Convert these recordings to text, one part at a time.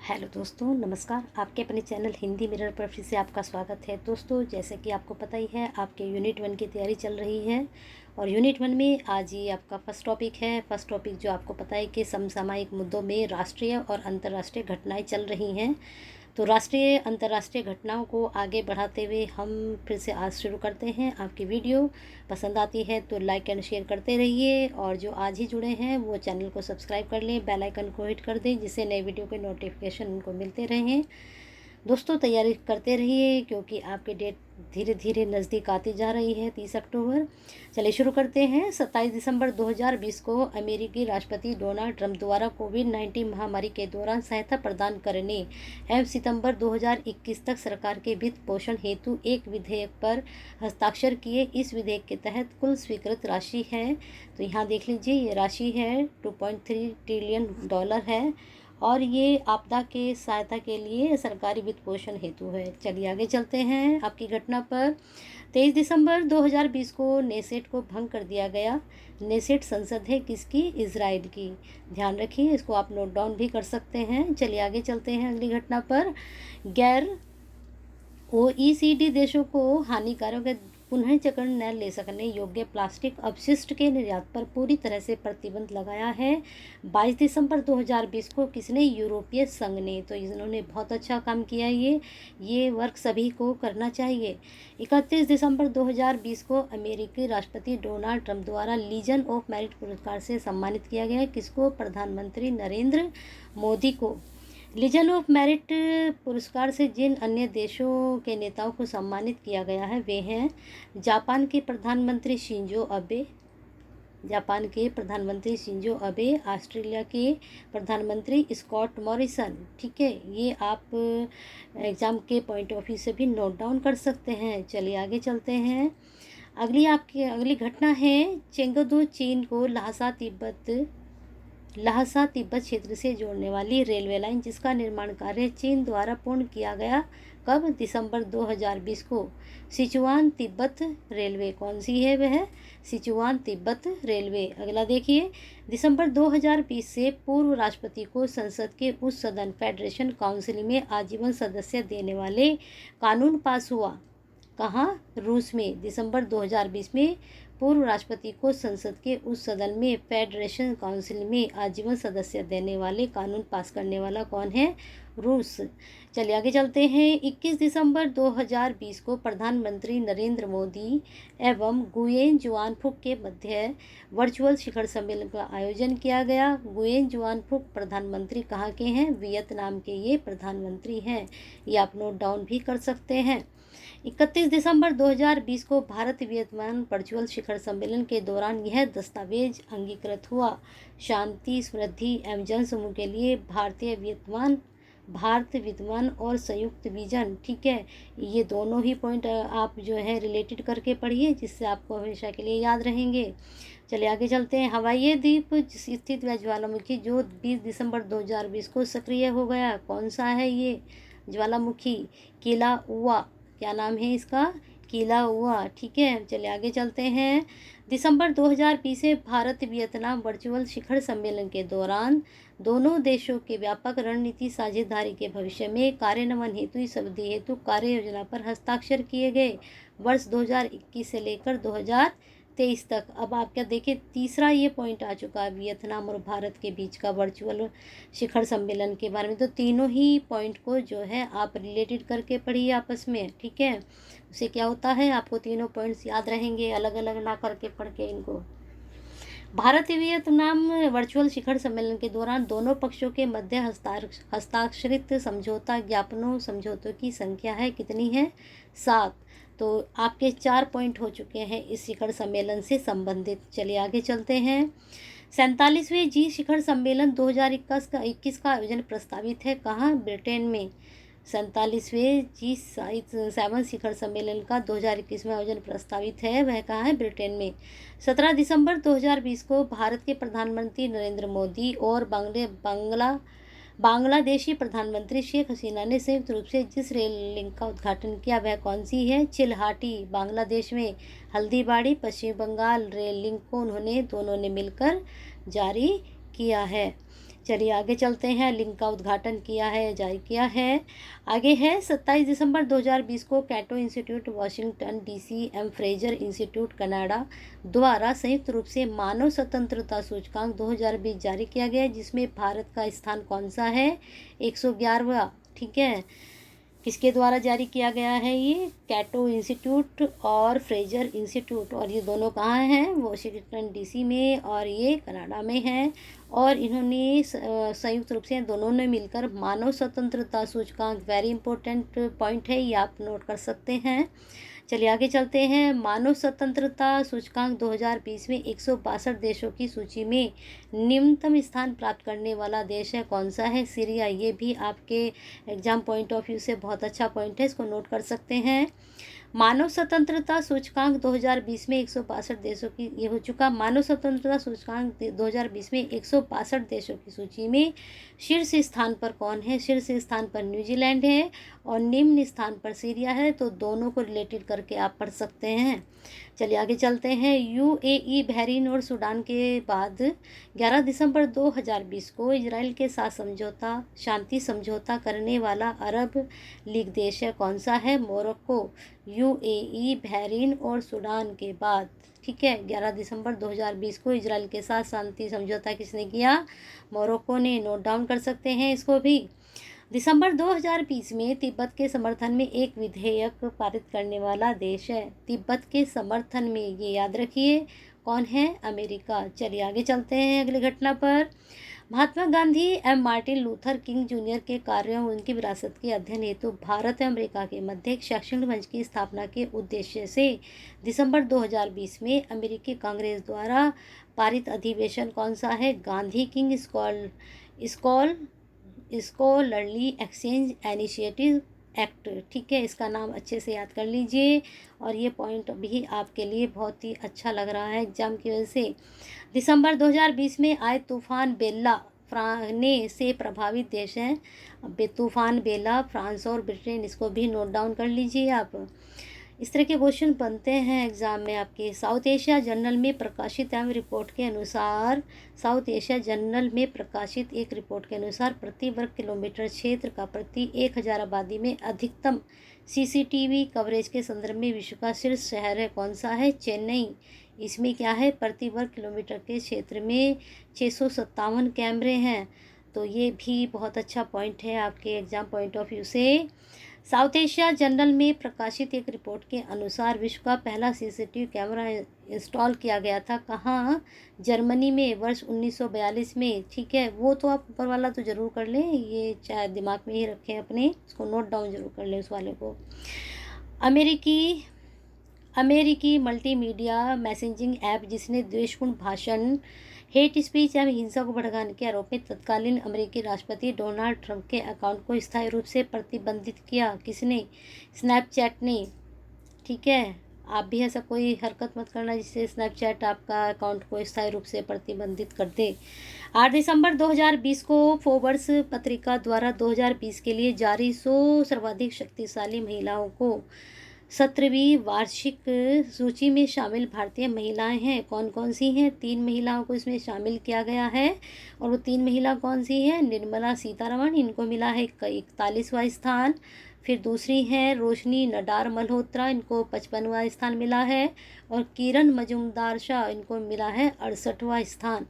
Hello दोस्तों, नमस्कार। आपके अपने चैनल हिंदी मिरर पर फिर से आपका स्वागत है। दोस्तों, जैसे कि आपको पता ही है, आपके यूनिट 1 की तैयारी चल रही है और यूनिट 1 में आज ये आपका फर्स्ट टॉपिक है। फर्स्ट टॉपिक जो आपको पता है कि समसामयिक मुद्दों में राष्ट्रीय और अंतर्राष्ट्रीय घटनाएं चल रही हैं। तो राष्ट्रीय अंतर्राष्ट्रीय घटनाओं को आगे बढ़ाते हुए हम फिर से आज शुरू करते हैं। आपकी वीडियो पसंद आती है तो लाइक एंड शेयर करते रहिए और जो आज ही जुड़े हैं वो चैनल को सब्सक्राइब कर लें, बेल आइकन को हिट कर दें, जिससे नए वीडियो के नोटिफिकेशन उनको मिलते रहें। दोस्तों, तैयारी करते रहिए क्योंकि आपकी डेट धीरे धीरे नज़दीक आती जा रही है, 30 अक्टूबर। चलिए शुरू करते हैं। 27 दिसंबर 2020 को अमेरिकी राष्ट्रपति डोनाल्ड ट्रंप द्वारा कोविड-19 महामारी के दौरान सहायता प्रदान करने एवं सितंबर 2021 तक सरकार के वित्त पोषण हेतु एक विधेयक पर हस्ताक्षर किए। इस विधेयक के तहत कुल स्वीकृत राशि है, तो यहाँ देख लीजिए, ये राशि है $2.3 ट्रिलियन है और ये आपदा के सहायता के लिए सरकारी वित्त पोषण हेतु है। चलिए आगे चलते हैं आपकी घटना पर। 23 दिसंबर 2020 को नेसेट को भंग कर दिया गया। नेसेट संसद है किसकी? इजराइल की। ध्यान रखिए, इसको आप नोट डाउन भी कर सकते हैं। चलिए आगे चलते हैं अगली घटना पर। गैर OECD देशों को हानिकारक पुनः चक्रण न ले सकने योग्य प्लास्टिक अपशिष्ट के निर्यात पर पूरी तरह से प्रतिबंध लगाया है। 22 दिसंबर 2020 को किसने? यूरोपीय संघ ने। तो इन्होंने बहुत अच्छा काम किया। ये वर्क सभी को करना चाहिए। 31 दिसंबर 2020 को अमेरिकी राष्ट्रपति डोनाल्ड ट्रंप द्वारा लीजन ऑफ मेरिट पुरस्कार से सम्मानित किया गया। किसको? प्रधानमंत्री नरेंद्र मोदी को। लीजन ऑफ मेरिट पुरस्कार से जिन अन्य देशों के नेताओं को सम्मानित किया गया है वे हैं जापान के प्रधानमंत्री शिंजो अबे, ऑस्ट्रेलिया के प्रधानमंत्री स्कॉट मॉरिसन। ठीक है, ये आप एग्ज़ाम के पॉइंट ऑफ व्यू से भी नोट डाउन कर सकते हैं। चलिए आगे चलते हैं। अगली घटना है चेंगदू चीन को ल्हासा तिब्बत क्षेत्र से जोड़ने वाली रेलवे लाइन, जिसका निर्माण कार्य चीन द्वारा पूर्ण किया गया। कब? दिसंबर 2020 को। सिचुआन तिब्बत रेलवे कौन सी है? वह सिचुआन तिब्बत रेलवे। अगला देखिए, दिसंबर 2020 से पूर्व राष्ट्रपति को संसद के उच्च सदन फेडरेशन काउंसिल में आजीवन सदस्य देने वाले कानून पास हुआ। कहाँ? रूस में। दिसंबर 2020 में पूर्व राष्ट्रपति को संसद के उस सदन में फेडरेशन काउंसिल में आजीवन सदस्य देने वाले कानून पास करने वाला कौन है? रूस। चलिए आगे चलते हैं। 21 दिसंबर 2020 को प्रधानमंत्री नरेंद्र मोदी एवं गुयेन जुआन फुक के मध्य वर्चुअल शिखर सम्मेलन का आयोजन किया गया। गुयेन जुआन फुक प्रधानमंत्री कहाँ के हैं? वियतनाम के ये प्रधानमंत्री हैं। ये आप नोट डाउन भी कर सकते हैं। 31 दिसंबर 2020 को भारत वियतनाम वर्चुअल शिखर सम्मेलन के दौरान यह दस्तावेज अंगीकृत हुआ। शांति, समृद्धि एवं जन समूह के लिए भारत विद्यमान और संयुक्त विजन। ठीक है, ये दोनों ही पॉइंट आप जो है रिलेटेड करके पढ़िए, जिससे आपको हमेशा के लिए याद रहेंगे। चलिए आगे चलते हैं। हवाई द्वीप स्थित वह ज्वालामुखी जो 20 दिसंबर 2020 को सक्रिय हो गया, कौन सा है ये ज्वालामुखी? किलाउआ। क्या नाम है इसका? किलाउआ। ठीक है, चलिए आगे चलते हैं। दिसंबर 2020 से भारत वियतनाम वर्चुअल शिखर सम्मेलन के दौरान दोनों देशों के व्यापक रणनीति साझेदारी के भविष्य में कार्यान्वयन हेतु इस अवधि हेतु कार्य योजना पर हस्ताक्षर किए गए। वर्ष 2021 से लेकर 2023 तक। अब आप क्या देखें, तीसरा ये पॉइंट आ चुका है वियतनाम और भारत के बीच का वर्चुअल शिखर सम्मेलन के बारे में। तो तीनों ही पॉइंट को जो है आप रिलेटेड करके पढ़िए आपस में। ठीक है, उससे क्या होता है, आपको तीनों पॉइंट्स याद रहेंगे, अलग अलग ना करके पढ़ के इनको। भारत वियतनाम वर्चुअल शिखर सम्मेलन के दौरान दोनों पक्षों के मध्य हस्ताक्षरित समझौतों की संख्या है कितनी है? 7। तो आपके 4 पॉइंट हो चुके हैं इस शिखर सम्मेलन से संबंधित। चलिए आगे चलते हैं। 47वें जी शिखर सम्मेलन 2021 का आयोजन प्रस्तावित है। कहाँ? ब्रिटेन में। 47वें G7 शिखर सम्मेलन का 2021 में आयोजन प्रस्तावित है, वह कहाँ है? ब्रिटेन में। 17 दिसंबर 2020 को भारत के प्रधानमंत्री नरेंद्र मोदी और बांग्लादेशी प्रधानमंत्री शेख हसीना ने संयुक्त रूप से जिस रेल लिंक का उद्घाटन किया वह कौन सी है? चिल्हाटी बांग्लादेश में, हल्दीबाड़ी पश्चिम बंगाल। रेल लिंक को उन्होंने दोनों ने मिलकर जारी किया है। चलिए आगे चलते हैं। लिंक का उद्घाटन किया है, जारी किया है। आगे है 27 दिसंबर 2020 को कैटो इंस्टीट्यूट वाशिंगटन डीसी एम फ्रेजर इंस्टीट्यूट कनाडा द्वारा संयुक्त रूप से मानव स्वतंत्रता सूचकांक 2020 जारी किया गया, जिसमें भारत का स्थान कौन सा है? 111वां। ठीक है, किसके द्वारा जारी किया गया है? ये कैटो इंस्टीट्यूट और फ्रेजर इंस्टीट्यूट, और ये दोनों कहाँ हैं? वॉशिंगटन डीसी में और ये कनाडा में है। और इन्होंने संयुक्त रूप से दोनों ने मिलकर मानव स्वतंत्रता सूचकांक, वेरी इंपॉर्टेंट पॉइंट है, ये आप नोट कर सकते हैं। चलिए आगे चलते हैं। मानव स्वतंत्रता सूचकांक 2020 में 162 देशों की सूची में निम्नतम स्थान प्राप्त करने वाला देश है कौन सा है? सीरिया। ये भी आपके एग्जाम पॉइंट ऑफ व्यू से बहुत अच्छा पॉइंट है, इसको नोट कर सकते हैं। मानव स्वतंत्रता सूचकांक 2020 में 162 देशों की, ये हो चुका। मानव स्वतंत्रता सूचकांक 2020 में 162 देशों की सूची में शीर्ष स्थान पर कौन है? शीर्ष स्थान पर न्यूजीलैंड है और निम्न स्थान पर सीरिया है, तो दोनों को रिलेटेड करके आप पढ़ सकते हैं। चलिए आगे चलते हैं। यूएई, बहरीन और सूडान के बाद 11 दिसंबर 2020 को इजराइल के साथ शांति समझौता करने वाला अरब लीग देश है कौन सा है? मोरक्को। यूएई, बहरीन और सूडान के बाद, ठीक है, 11 दिसंबर 2020 को इजराइल के साथ शांति समझौता किसने किया? मोरक्को ने। नोट डाउन कर सकते हैं इसको भी। दिसंबर 2020 में तिब्बत के समर्थन में एक विधेयक पारित करने वाला देश है। तिब्बत के समर्थन में, ये याद रखिए, कौन है? अमेरिका। चलिए आगे चलते हैं अगली घटना पर। महात्मा गांधी एवं मार्टिन लूथर किंग जूनियर के कार्यों और उनकी विरासत के अध्ययन हेतु भारत एवं अमेरिका के मध्य एक शैक्षणिक मंच की स्थापना के उद्देश्य से दिसंबर 2020 में अमेरिकी कांग्रेस द्वारा पारित अधिवेशन कौन सा है? Gandhi king scholarly exchange initiative act. ठीक है, इसका नाम अच्छे से याद कर लीजिए, और ये पॉइंट भी आपके लिए बहुत ही अच्छा लग रहा है एग्जाम की वजह से। दिसंबर 2020 में आए तूफान बेला से प्रभावित देश हैं। तूफान बेला, फ्रांस और ब्रिटेन, इसको भी नोट डाउन कर लीजिए आप। इस तरह के क्वेश्चन बनते हैं एग्जाम में आपके। साउथ एशिया जर्नल में प्रकाशित एक रिपोर्ट के अनुसार प्रति वर्ग किलोमीटर क्षेत्र का प्रति 1000 आबादी में अधिकतम सीसीटीवी कवरेज के संदर्भ में विश्व का शीर्ष शहर है कौन सा है? चेन्नई। इसमें क्या है? प्रति वर्ग किलोमीटर के क्षेत्र में 657 कैमरे हैं, तो ये भी बहुत अच्छा पॉइंट है आपके एग्जाम पॉइंट ऑफ व्यू से। साउथ एशिया जर्नल में प्रकाशित एक रिपोर्ट के अनुसार विश्व का पहला सीसीटीवी कैमरा इंस्टॉल किया गया था कहाँ? जर्मनी में, वर्ष 1942 में। ठीक है, वो तो आप ऊपर वाला तो ज़रूर कर लें, ये चाहे दिमाग में ही रखें अपने, इसको नोट डाउन जरूर कर लें उस वाले को। अमेरिकी मल्टीमीडिया मैसेजिंग ऐप जिसने द्वेषपूर्ण भाषण, हेट स्पीच एवं हिंसा को भड़काने के आरोप में तत्कालीन अमेरिकी राष्ट्रपति डोनाल्ड ट्रंप के अकाउंट को स्थायी रूप से प्रतिबंधित किया। किसने? स्नैपचैट ने। ठीक है, आप भी ऐसा कोई हरकत मत करना जिससे स्नैपचैट आपका अकाउंट को स्थायी रूप से प्रतिबंधित कर दे। 8 दिसंबर 2020 को फोर्ब्स पत्रिका द्वारा 2020 के लिए जारी 100 सर्वाधिक शक्तिशाली महिलाओं को 17वीं वार्षिक सूची में शामिल भारतीय महिलाएं हैं। कौन कौन सी हैं? 3 महिलाओं को इसमें शामिल किया गया है, और वो 3 महिला कौन सी हैं? निर्मला सीतारमण, इनको मिला है 41वां स्थान। फिर दूसरी हैं रोशनी नडार मल्होत्रा, इनको 55वां स्थान मिला है। और किरण मजूमदार शाह, इनको मिला है 68वां स्थान।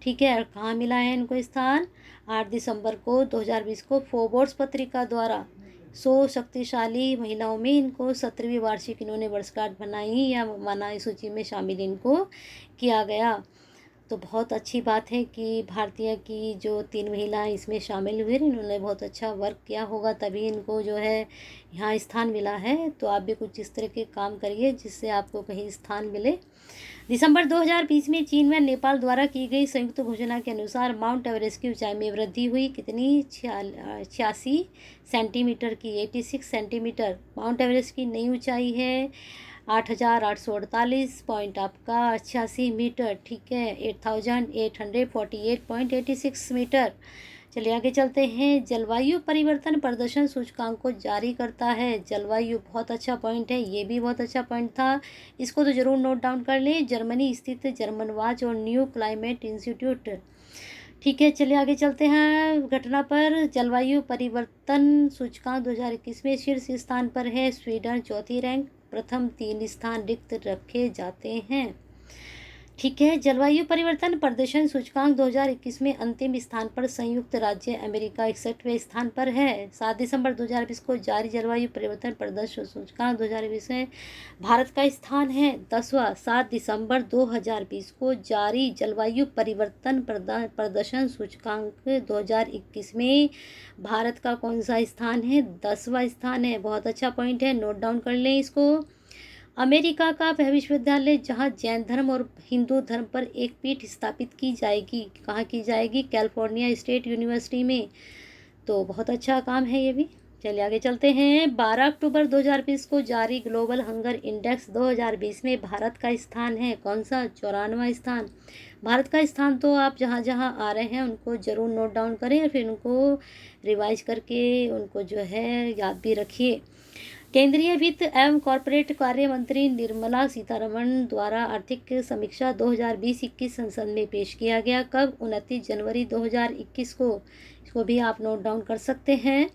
ठीक है, और कहाँ मिला है इनको स्थान? 8 दिसंबर को 2020 को फोर्ब्स पत्रिका द्वारा 100 शक्तिशाली महिलाओं में इनको 17वीं वार्षिक इन्होंने वर्षगांठ बनाई या मनाई सूची में शामिल इनको किया गया। तो बहुत अच्छी बात है कि भारतीय की जो 3 महिलाएं इसमें शामिल हुई, इन्होंने बहुत अच्छा वर्क किया होगा, तभी इनको जो है यहाँ स्थान मिला है। तो आप भी कुछ इस तरह के काम करिए जिससे आपको कहीं स्थान मिले। दिसंबर 2020 में चीन व नेपाल द्वारा की गई संयुक्त घोषणा के अनुसार माउंट एवरेस्ट की ऊंचाई में वृद्धि हुई। कितनी? 86 सेंटीमीटर की, 86 सेंटीमीटर। माउंट एवरेस्ट की नई ऊंचाई है 8,848 पॉइंट आपका 88 मीटर। ठीक है, 8,848.86 मीटर। चलिए आगे चलते हैं। जलवायु परिवर्तन प्रदर्शन सूचकांक को जारी करता है। जलवायु बहुत अच्छा पॉइंट है, ये भी बहुत अच्छा पॉइंट था, इसको तो ज़रूर नोट डाउन कर लें। जर्मनी स्थित जर्मन वाच और न्यू क्लाइमेट इंस्टीट्यूट, ठीक है, चलिए आगे चलते हैं घटना पर। जलवायु परिवर्तन सूचकांक 2021 में शीर्ष स्थान पर है स्वीडन, चौथी रैंक। प्रथम 3 स्थान रिक्त रखे जाते हैं। ठीक है, जलवायु परिवर्तन प्रदर्शन सूचकांक 2021 में अंतिम स्थान पर संयुक्त राज्य अमेरिका 61वें स्थान पर है। 7 दिसंबर 2020 को जारी जलवायु परिवर्तन प्रदर्शन सूचकांक 2020 में भारत का स्थान है 10वां। 7 दिसंबर 2020 को जारी जलवायु परिवर्तन प्रदर्शन सूचकांक 2021 में भारत का कौन सा स्थान है? 10वां स्थान है। बहुत अच्छा पॉइंट है, नोट डाउन कर लें इसको। अमेरिका का वह विश्वविद्यालय जहां जैन धर्म और हिंदू धर्म पर एक पीठ स्थापित की जाएगी, कहाँ की जाएगी? कैलिफोर्निया स्टेट यूनिवर्सिटी में। तो बहुत अच्छा काम है ये भी। चलिए आगे चलते हैं। 12 अक्टूबर 2020 को जारी ग्लोबल हंगर इंडेक्स 2020 में भारत का स्थान है कौन सा? 94वां स्थान। भारत का स्थान तो आप जहाँ जहाँ आ रहे हैं उनको ज़रूर नोट डाउन करें और फिर उनको रिवाइज करके उनको जो है याद भी रखिए। केंद्रीय वित्त एवं कॉरपोरेट कार्य मंत्री निर्मला सीतारमण द्वारा आर्थिक समीक्षा 2020-21 संसद में पेश किया गया। कब? 29 जनवरी 2021 को। इसको भी आप नोट डाउन कर सकते हैं।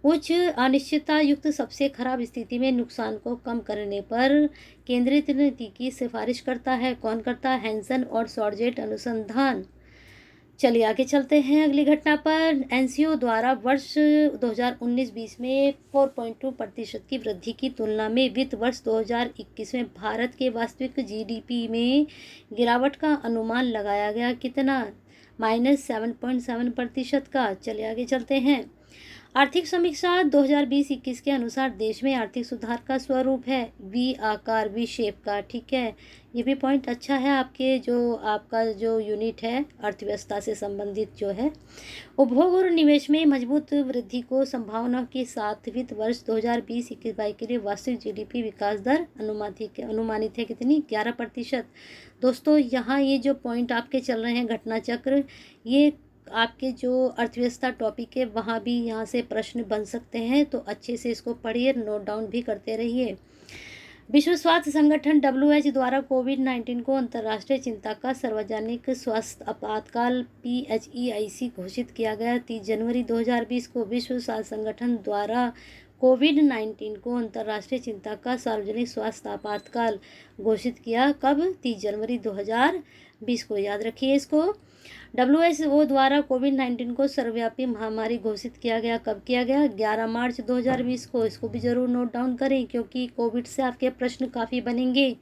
उच्च अनिश्चितता युक्त सबसे खराब स्थिति में नुकसान को कम करने पर केंद्रित नीति की सिफारिश करता है। कौन करता है? हैंसन और सॉर्जेट अनुसंधान। चलिए आगे चलते हैं अगली घटना पर। एनसीओ द्वारा वर्ष 2019-20 में 4.2% की वृद्धि की तुलना में वित्त वर्ष 2021 में भारत के वास्तविक जीडीपी में गिरावट का अनुमान लगाया गया। कितना? -7.7% का। चलिए आगे चलते हैं। आर्थिक समीक्षा 2020-21 के अनुसार देश में आर्थिक सुधार का स्वरूप है वी आकार, वी शेप का। ठीक है, ये भी पॉइंट अच्छा है आपके जो आपका जो यूनिट है अर्थव्यवस्था से संबंधित जो है। उपभोग और निवेश में मजबूत वृद्धि को संभावना के साथ वित्त वर्ष 2020-21 के लिए वार्षिक जीडीपी विकास दर अनुमानित है कितनी? 11%। दोस्तों यहाँ ये जो पॉइंट आपके चल रहे हैं घटना चक्र, ये आपके जो अर्थव्यवस्था टॉपिक है वहाँ भी यहाँ से प्रश्न बन सकते हैं, तो अच्छे से इसको पढ़िए, नोट डाउन भी करते रहिए। विश्व स्वास्थ्य संगठन WHO द्वारा कोविड-19 को अंतर्राष्ट्रीय चिंता का सार्वजनिक स्वास्थ्य आपातकाल PHEIC घोषित किया गया। 30 जनवरी 2020 को विश्व स्वास्थ्य संगठन द्वारा कोविड-19 को अंतर्राष्ट्रीय चिंता का सार्वजनिक स्वास्थ्य आपातकाल घोषित किया। कब? 30 जनवरी 2020 को। याद रखिए इसको। WHO द्वारा कोविड-19 को सर्वव्यापी महामारी घोषित किया गया। कब किया गया? 11 मार्च 2020 को। इसको भी ज़रूर नोट डाउन करें क्योंकि कोविड से आपके प्रश्न काफ़ी बनेंगे,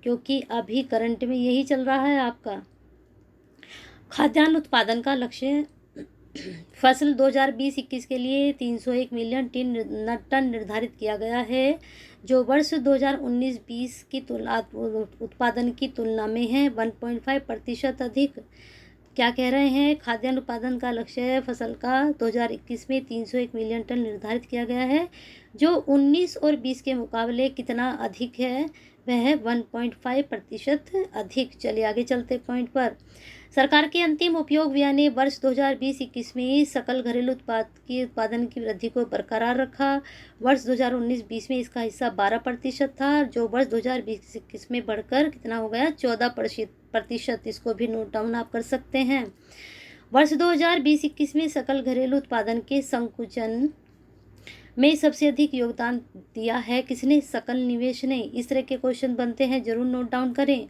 क्योंकि अभी करंट में यही चल रहा है आपका। खाद्यान्न उत्पादन का लक्ष्य फसल 2020-21 के लिए 301 मिलियन टन निर्धारित किया गया है, जो वर्ष 2019-20 की उत्पादन की तुलना में है 1.5% अधिक। क्या कह रहे हैं? खाद्यान्न उत्पादन का लक्ष्य फसल का 2021 में 301 मिलियन टन निर्धारित किया गया है, जो 19 और 20 के मुकाबले कितना अधिक है? वह है 1.5% अधिक। चलिए आगे चलते पॉइंट पर। सरकार के अंतिम उपयोग व्यय ने वर्ष 2020-21 में सकल घरेलू उत्पादन की वृद्धि को बरकरार रखा। वर्ष 2019-20 में इसका हिस्सा 12% था, जो वर्ष 2020-21 में बढ़कर कितना हो गया? 14%। इसको भी नोट डाउन आप कर सकते हैं। वर्ष 2020-21 में सकल घरेलू उत्पादन के संकुचन में सबसे अधिक योगदान दिया है किसने? सकल निवेश ने। इस तरह के क्वेश्चन बनते हैं, जरूर नोट डाउन करें।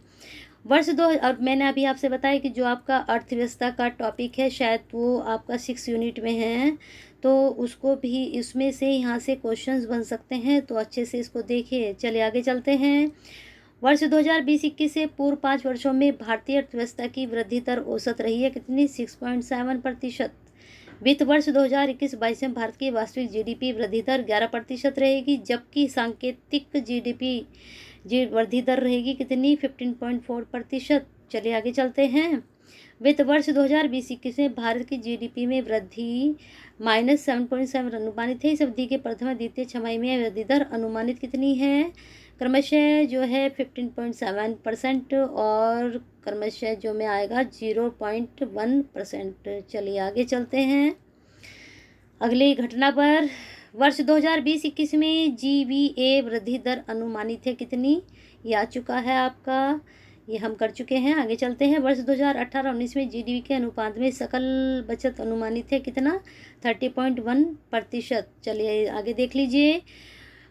और मैंने अभी आपसे बताया कि जो आपका अर्थव्यवस्था का टॉपिक है शायद वो आपका 6 यूनिट में है, तो उसको भी इसमें से यहाँ से क्वेश्चंस बन सकते हैं, तो अच्छे से इसको देखिए। चलिए आगे चलते हैं। वर्ष 2020-21 से पूर्व 5 वर्षों में भारतीय अर्थव्यवस्था की वृद्धि दर औसत रही है कितनी? 6.7%। वित्त वर्ष 2021-22 में भारत की वास्तविक जीडीपी वृद्धि दर 11% रहेगी, जबकि सांकेतिक जीडीपी वृद्धि दर रहेगी कितनी? 15.4%। चलिए आगे चलते हैं। वित्त वर्ष 2020-21 में भारत की जीडीपी में वृद्धि -7.7 अनुमानित है। इस अवधि के प्रथम द्वितीय छमाही में वृद्धि दर अनुमानित कितनी है? क्रमशः जो है 15.7% और क्रमशः जो में आएगा 0.1%। चलिए आगे चलते हैं अगली घटना पर। वर्ष 2020-21 में GVA वृद्धि दर अनुमानित है कितनी? ये आ चुका है आपका। ये हम कर चुके हैं। आगे चलते हैं। वर्ष 2018-19 में जीडीपी के अनुपात में सकल बचत अनुमानित है कितना? 30.1%। चलिए आगे देख लीजिए।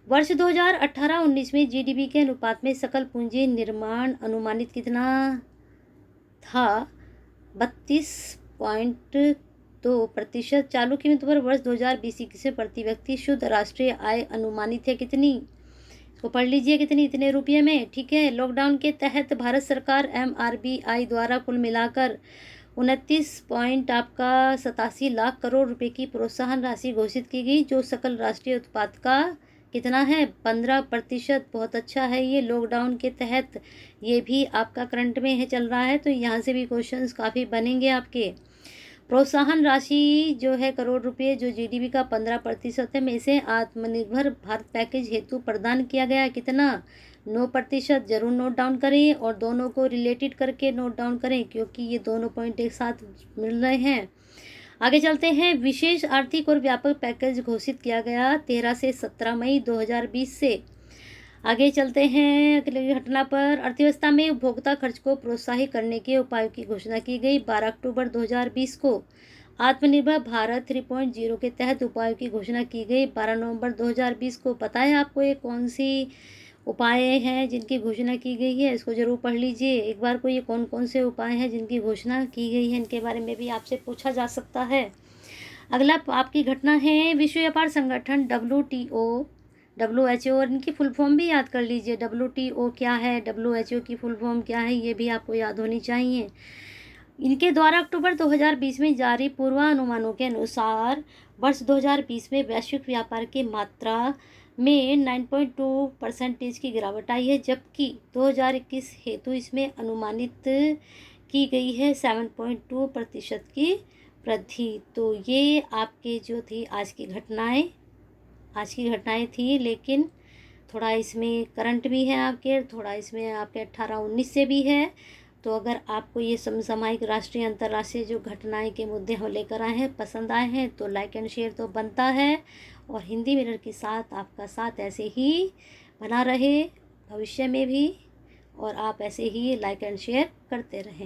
वर्ष 2018-19 में जीडीपी के अनुपात में सकल पूंजी निर्माण अनुमानित कितना था? 32.2%। चालू कीमत पर वर्ष 2020-21 में प्रति व्यक्ति शुद्ध राष्ट्रीय आय अनुमानित है कितनी? इसको पढ़ लीजिए कितनी, इतने रुपये में। ठीक है। लॉकडाउन के तहत भारत सरकार MRBI द्वारा कुल मिलाकर 29.87 लाख करोड़ रुपए की प्रोत्साहन राशि घोषित की गई, जो सकल राष्ट्रीय उत्पाद का कितना है? 15%। बहुत अच्छा है ये। लॉकडाउन के तहत ये भी आपका करंट में है, चल रहा है, तो यहाँ से भी क्वेश्चंस काफ़ी बनेंगे आपके। प्रोत्साहन राशि जो है करोड़ रुपए, जो जीडीपी का 15% है, में से आत्मनिर्भर भारत पैकेज हेतु प्रदान किया गया कितना? 9%। जरूर नोट डाउन करें और दोनों को रिलेटेड करके नोट डाउन करें, क्योंकि ये दोनों पॉइंट एक साथ मिल रहे हैं। आगे चलते हैं। विशेष आर्थिक और व्यापक पैकेज घोषित किया गया 13 से 17 मई 2020 से। आगे चलते हैं अगली घटना पर। अर्थव्यवस्था में उपभोक्ता खर्च को प्रोत्साहित करने के उपायों की घोषणा की गई 12 अक्टूबर 2020 को। आत्मनिर्भर भारत 3.0 के तहत उपायों की घोषणा की गई 12 नवंबर 2020 को। पता है आपको ये कौन सी उपाय हैं जिनकी घोषणा की गई है? इसको जरूर पढ़ लीजिए एक बार को। ये कौन कौन से उपाय हैं जिनकी घोषणा की गई है, इनके बारे में भी आपसे पूछा जा सकता है। अगला आपकी घटना है विश्व व्यापार संगठन WHO और इनकी फुल फॉर्म भी याद कर लीजिए। WTO क्या है, WHO की फुल फॉर्म क्या है, ये भी आपको याद होनी चाहिए। इनके द्वारा अक्टूबर 2020 में जारी पूर्वानुमानों के अनुसार वर्ष 2020 में वैश्विक व्यापार की मात्रा में 9.2% की गिरावट आई है, जबकि 2021 हेतु इसमें अनुमानित की गई है 7.2% की वृद्धि। तो ये आपके जो थी आज की घटनाएं थी, लेकिन थोड़ा इसमें करंट भी है आपके, थोड़ा इसमें आपके 18-19 से भी है। तो अगर आपको ये समसामयिक राष्ट्रीय अंतर्राष्ट्रीय जो घटनाएं के मुद्दे हम लेकर आए हैं पसंद आए हैं, तो लाइक एंड शेयर तो बनता है। और हिंदी मिरर के साथ आपका साथ ऐसे ही बना रहे भविष्य में भी, और आप ऐसे ही लाइक एंड शेयर करते रहें।